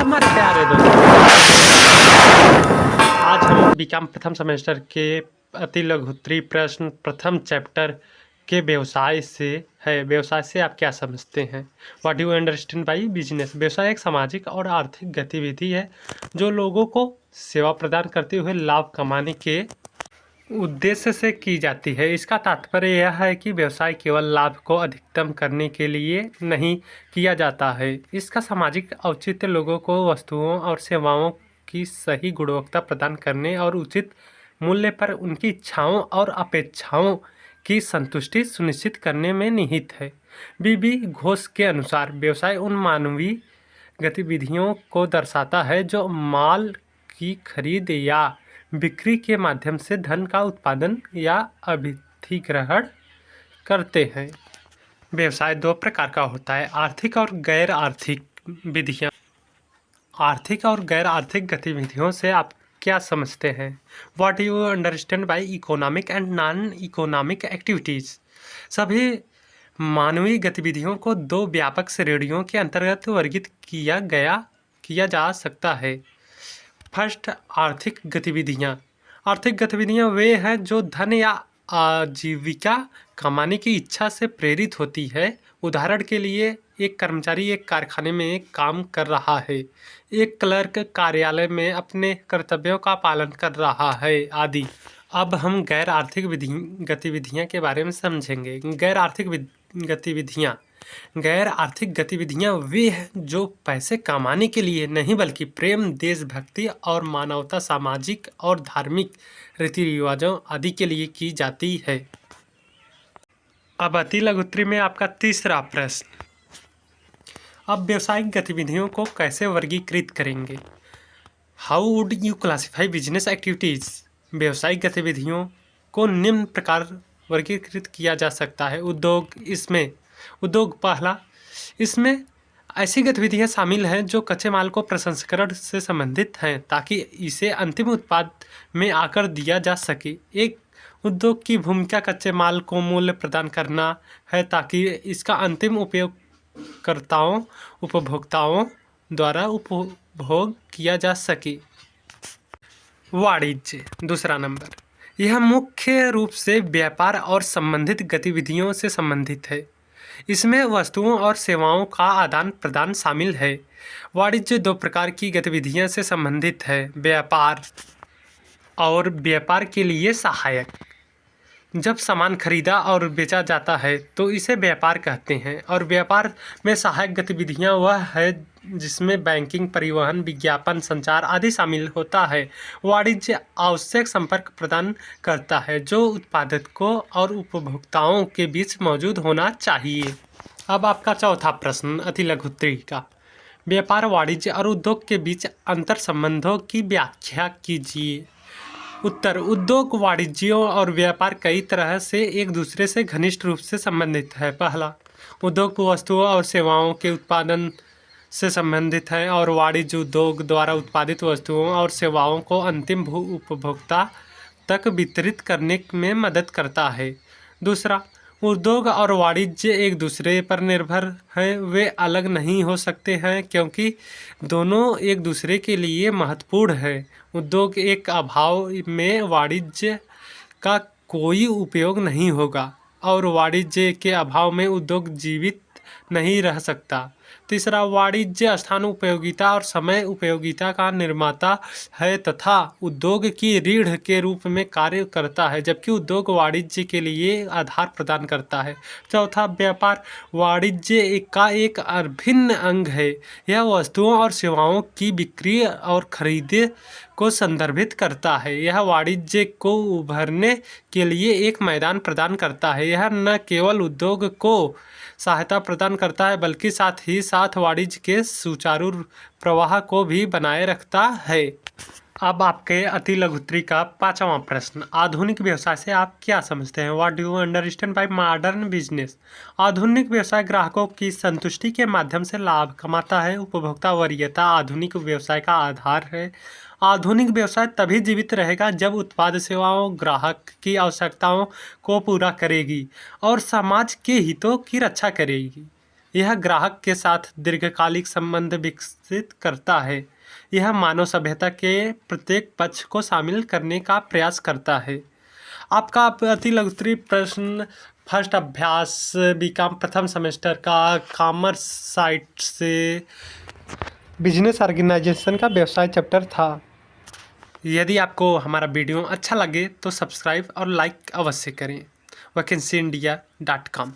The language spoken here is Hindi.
हमारे प्यारे दोस्तों, आज हम बीकॉम प्रथम सेमेस्टर के अति लघुत्तरी प्रश्न प्रथम चैप्टर के व्यवसाय से है। व्यवसाय से आप क्या समझते हैं? What you understand by business? व्यवसाय एक सामाजिक और आर्थिक गतिविधि है जो लोगों को सेवा प्रदान करते हुए लाभ कमाने के उद्देश्य से की जाती है। इसका तात्पर्य यह है कि व्यवसाय केवल लाभ को अधिकतम करने के लिए नहीं किया जाता है। इसका सामाजिक औचित्य लोगों को वस्तुओं और सेवाओं की सही गुणवत्ता प्रदान करने और उचित मूल्य पर उनकी इच्छाओं और अपेक्षाओं की संतुष्टि सुनिश्चित करने में निहित है। बीबी घोष के अनुसार व्यवसाय उन मानवीय गतिविधियों को दर्शाता है जो माल की खरीद या बिक्री के माध्यम से धन का उत्पादन या अभिधिग्रहण करते हैं। व्यवसाय दो प्रकार का होता है, आर्थिक और गैर आर्थिक विधियाँ। आर्थिक और गैर आर्थिक गतिविधियों से आप क्या समझते हैं? What you understand by economic and non economic activities? सभी मानवीय गतिविधियों को दो व्यापक श्रेणियों के अंतर्गत वर्गीकृत किया जा सकता है। फर्स्ट, आर्थिक गतिविधियाँ। आर्थिक गतिविधियाँ वे हैं जो धन या आजीविका कमाने की इच्छा से प्रेरित होती है। उदाहरण के लिए, एक कर्मचारी एक कारखाने में काम कर रहा है, एक क्लर्क कार्यालय में अपने कर्तव्यों का पालन कर रहा है आदि। अब हम गैर आर्थिक गतिविधियाँ के बारे में समझेंगे। गैर आर्थिक गतिविधियाँ वे हैं जो पैसे कमाने के लिए नहीं बल्कि प्रेम, देशभक्ति और मानवता, सामाजिक और धार्मिक रीति रिवाजों आदि के लिए की जाती है। अब अति लघुत्तरी में आपका तीसरा प्रश्न। अब व्यावसायिक गतिविधियों को कैसे वर्गीकृत करेंगे? How would you classify business activities? व्यावसायिक गतिविधियों को निम्न प्रकार वर्गीकृत किया जा सकता है। उद्योग पहला, इसमें ऐसी गतिविधियां शामिल हैं जो कच्चे माल को प्रसंस्करण से संबंधित हैं ताकि इसे अंतिम उत्पाद में आकर दिया जा सके। एक उद्योग की भूमिका कच्चे माल को मूल्य प्रदान करना है ताकि इसका अंतिम उपभोक्ताओं द्वारा उपभोग किया जा सके। वाणिज्य दूसरा नंबर, यह मुख्य रूप से व्यापार और संबंधित गतिविधियों से संबंधित है। इसमें वस्तुओं और सेवाओं का आदान प्रदान शामिल है। वाणिज्य दो प्रकार की गतिविधियों से संबंधित है, व्यापार और व्यापार के लिए सहायक। जब सामान खरीदा और बेचा जाता है तो इसे व्यापार कहते हैं। और व्यापार में सहायक गतिविधियां वह है जिसमें बैंकिंग, परिवहन, विज्ञापन, संचार आदि शामिल होता है। वाणिज्य आवश्यक संपर्क प्रदान करता है जो उत्पादकों और उपभोक्ताओं के बीच मौजूद होना चाहिए। अब आपका चौथा प्रश्न अति लघुत्तरी का, व्यापार, वाणिज्य और उद्योग के बीच अंतर संबंधों की व्याख्या कीजिए। उत्तर, उद्योग, वाणिज्यों और व्यापार कई तरह से एक दूसरे से घनिष्ठ रूप से संबंधित है। पहला, उद्योग वस्तुओं और सेवाओं के उत्पादन से संबंधित है और वाणिज्य उद्योग द्वारा उत्पादित वस्तुओं और सेवाओं को अंतिम उपभोक्ता तक वितरित करने में मदद करता है। दूसरा, उद्योग और वाणिज्य एक दूसरे पर निर्भर हैं, वे अलग नहीं हो सकते हैं क्योंकि दोनों एक दूसरे के लिए महत्वपूर्ण हैं। उद्योग एक अभाव में वाणिज्य का कोई उपयोग नहीं होगा और वाणिज्य के अभाव में उद्योग जीवित नहीं रह सकता। तीसरा, वाणिज्य स्थान उपयोगिता और समय उपयोगिता का निर्माता है तथा उद्योग की रीढ़ के रूप में कार्य करता है, जबकि उद्योग वाणिज्य के लिए आधार प्रदान करता है। चौथा, व्यापार वाणिज्य का एक अभिन्न अंग है। यह वस्तुओं और सेवाओं की बिक्री और खरीद को संदर्भित करता है। यह वाणिज्य को उभरने के लिए एक मैदान प्रदान करता है। यह न केवल उद्योग को सहायता प्रदान करता है बल्कि साथ ही साथ वाणिज्य के सुचारू प्रवाह को भी बनाए रखता है। अब आपके अति लघुत्तरी का पांचवा प्रश्न, आधुनिक व्यवसाय से आप क्या समझते हैं? What do you understand by modern business? आधुनिक व्यवसाय ग्राहकों की संतुष्टि के माध्यम से लाभ कमाता है। उपभोक्ता वरीयता आधुनिक व्यवसाय का आधार है। आधुनिक व्यवसाय तभी जीवित रहेगा जब उत्पाद सेवाओं ग्राहक की आवश्यकताओं को पूरा करेगी और समाज के हितों की रक्षा करेगी। यह ग्राहक के साथ दीर्घकालिक संबंध विकसित करता है। यह मानव सभ्यता के प्रत्येक पक्ष को शामिल करने का प्रयास करता है। आपका प्रतिलोत्तरी प्रश्न फर्स्ट अभ्यास बीकॉम प्रथम सेमेस्टर का कॉमर्स साइट से बिजनेस ऑर्गेनाइजेशन का व्यवसाय चैप्टर था। यदि आपको हमारा वीडियो अच्छा लगे तो सब्सक्राइब और लाइक अवश्य करें। वैकेंसीइंडिया.com